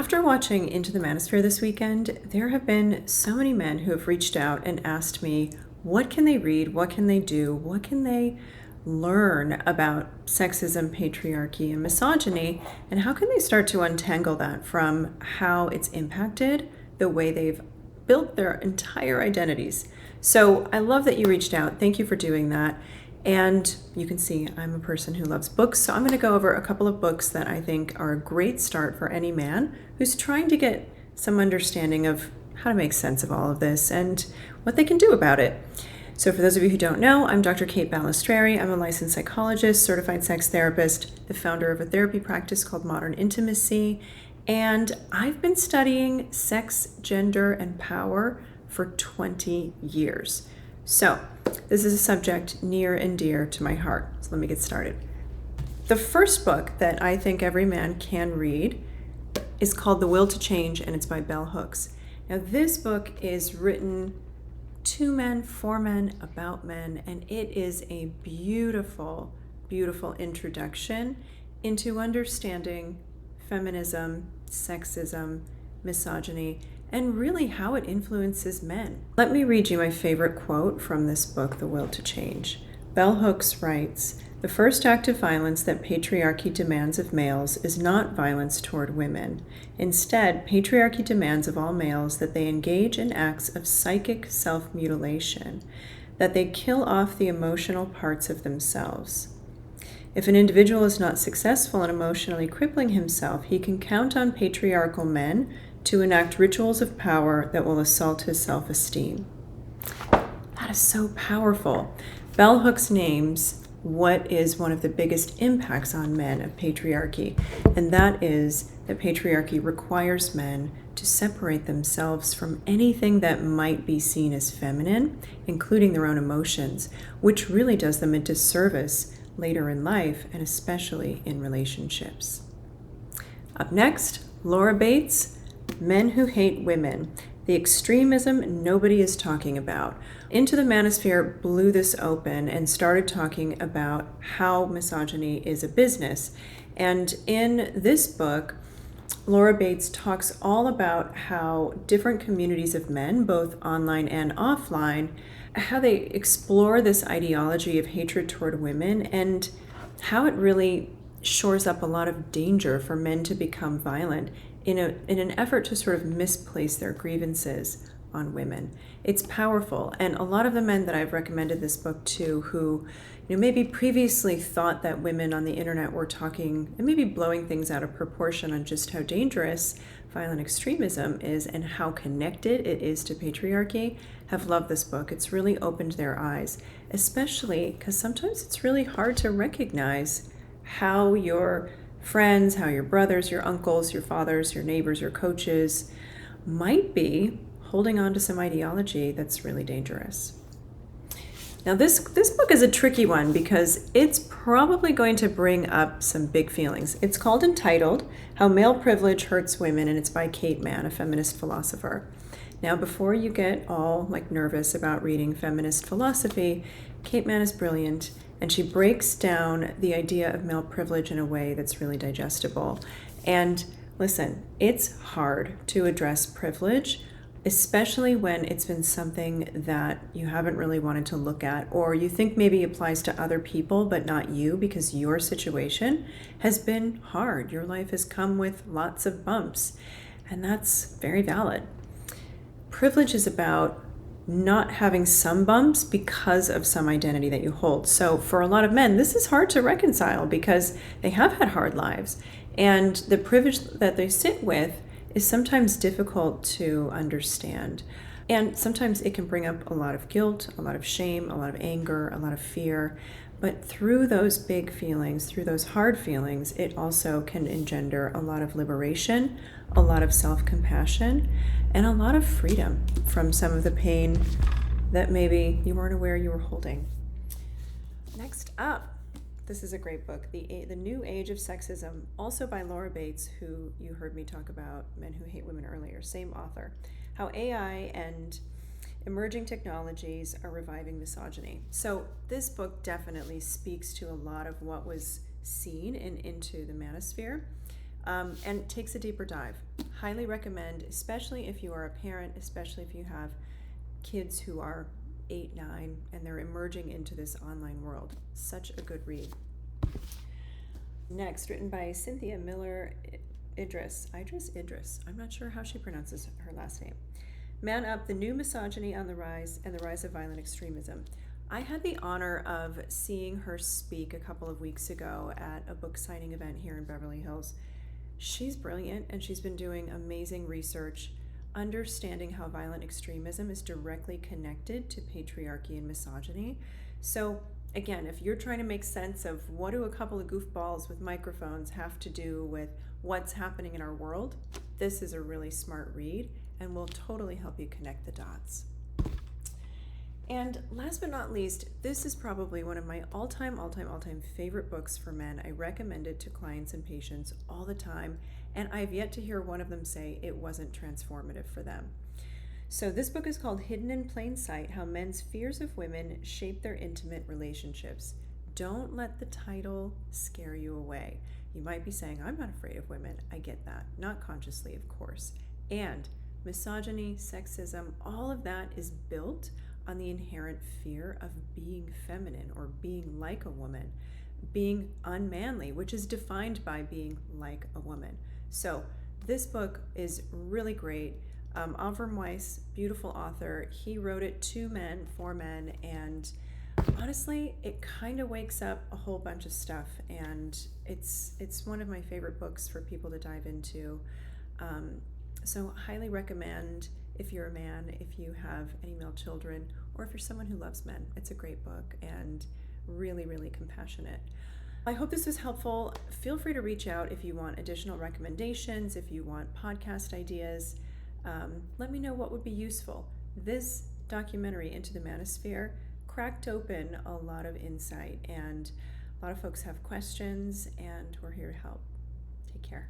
After watching Into the Manosphere this weekend, there have been so many men who have reached out and asked me, what can they read? What can they do? What can they learn about sexism, patriarchy, and misogyny? And how can they start to untangle that from how it's impacted the way they've built their entire identities? So I love that you reached out. Thank you for doing that. And you can see I'm a person who loves books, so I'm going to go over a couple of books that I think are a great start for any man who's trying to get some understanding of how to make sense of all of this and what they can do about it. So for those of you who don't know, I'm Dr. Kate Balestrieri. I'm a licensed psychologist, certified sex therapist, the founder of a therapy practice called Modern Intimacy, and I've been studying sex, gender, and power for 20 years. So this is a subject near and dear to my heart. So let me get started. The first book that I think every man can read is called The Will to Change, and it's by Bell Hooks. Now this book is written to men, for men, about men, and it is a beautiful, beautiful introduction into understanding feminism, sexism, misogyny, and really how it influences men. Let me read you my favorite quote from this book, The Will to Change. Bell Hooks writes, "The first act of violence that patriarchy demands of males is not violence toward women. Instead, patriarchy demands of all males that they engage in acts of psychic self-mutilation, that they kill off the emotional parts of themselves. If an individual is not successful in emotionally crippling himself, he can count on patriarchal men to enact rituals of power that will assault his self-esteem." That is so powerful. Bell Hooks names what is one of the biggest impacts on men of patriarchy, and that is that patriarchy requires men to separate themselves from anything that might be seen as feminine, including their own emotions, which really does them a disservice later in life, and especially in relationships. Up next, Laura Bates, Men Who Hate Women, the extremism nobody is talking about. Into the Manosphere blew this open and started talking about how misogyny is a business. And in this book, Laura Bates talks all about how different communities of men, both online and offline, how they explore this ideology of hatred toward women and how it really shores up a lot of danger for men to become violent in an effort to sort of misplace their grievances on women. It's powerful, and a lot of the men that I've recommended this book to who maybe previously thought that women on the internet were talking and maybe blowing things out of proportion on just how dangerous violent extremism is and how connected it is to patriarchy have loved this book. It's really opened their eyes, especially because sometimes it's really hard to recognize how your friends, how your brothers, your uncles, your fathers, your neighbors, your coaches might be holding on to some ideology that's really dangerous. Now this book is a tricky one because it's probably going to bring up some big feelings. It's called Entitled, How Male Privilege Hurts Women, and it's by Kate Manne, a feminist philosopher. Now before you get all nervous about reading feminist philosophy, Kate Manne is brilliant, and she breaks down the idea of male privilege in a way that's really digestible. And listen, it's hard to address privilege, especially when it's been something that you haven't really wanted to look at, or you think maybe applies to other people, but not you, because your situation has been hard. Your life has come with lots of bumps, and that's very valid. Privilege is about not having some bumps because of some identity that you hold. So for a lot of men, this is hard to reconcile because they have had hard lives, and the privilege that they sit with is sometimes difficult to understand. And sometimes it can bring up a lot of guilt, a lot of shame, a lot of anger, a lot of fear. But through those big feelings, through those hard feelings, it also can engender a lot of liberation, a lot of self-compassion, and a lot of freedom from some of the pain that maybe you weren't aware you were holding. Next up, this is a great book, The New Age of Sexism, also by Laura Bates, who you heard me talk about Men Who Hate Women earlier, same author. How AI and emerging technologies are reviving misogyny. So this book definitely speaks to a lot of what was seen in Into the Manosphere. and takes a deeper dive. Highly recommend, especially if you are a parent, especially if you have kids who are 8, 9, and they're emerging into this online world. Such a good read. Next, written by Cynthia Miller Idris. I'm not sure how she pronounces her last name. Man Up, The New Misogyny on the Rise and the Rise of Violent Extremism. I had the honor of seeing her speak a couple of weeks ago at a book signing event here in Beverly Hills. She's brilliant, and she's been doing amazing research, understanding how violent extremism is directly connected to patriarchy and misogyny. So again, if you're trying to make sense of what do a couple of goofballs with microphones have to do with what's happening in our world, this is a really smart read and will totally help you connect the dots. And last but not least, this is probably one of my all-time favorite books for men. I recommend it to clients and patients all the time, and I've yet to hear one of them say it wasn't transformative for them. So this book is called Hidden in Plain Sight: How Men's Fears of Women Shape Their Intimate Relationships. Don't let the title scare you away. You might be saying, I'm not afraid of women. I get that. Not consciously, of course. And misogyny, sexism, all of that is built on the inherent fear of being feminine or being like a woman, being unmanly, which is defined by being like a woman. So this book is really great. Avram Weiss, beautiful author, he wrote it to men, for men, and honestly, it kind of wakes up a whole bunch of stuff, and it's one of my favorite books for people to dive into. So highly recommend if you're a man, if you have any male children, or if you're someone who loves men. It's a great book and really, really compassionate. I hope this was helpful. Feel free to reach out if you want additional recommendations, if you want podcast ideas. Let me know what would be useful. This documentary, Into the Manosphere, cracked open a lot of insight, and a lot of folks have questions, and we're here to help. Take care.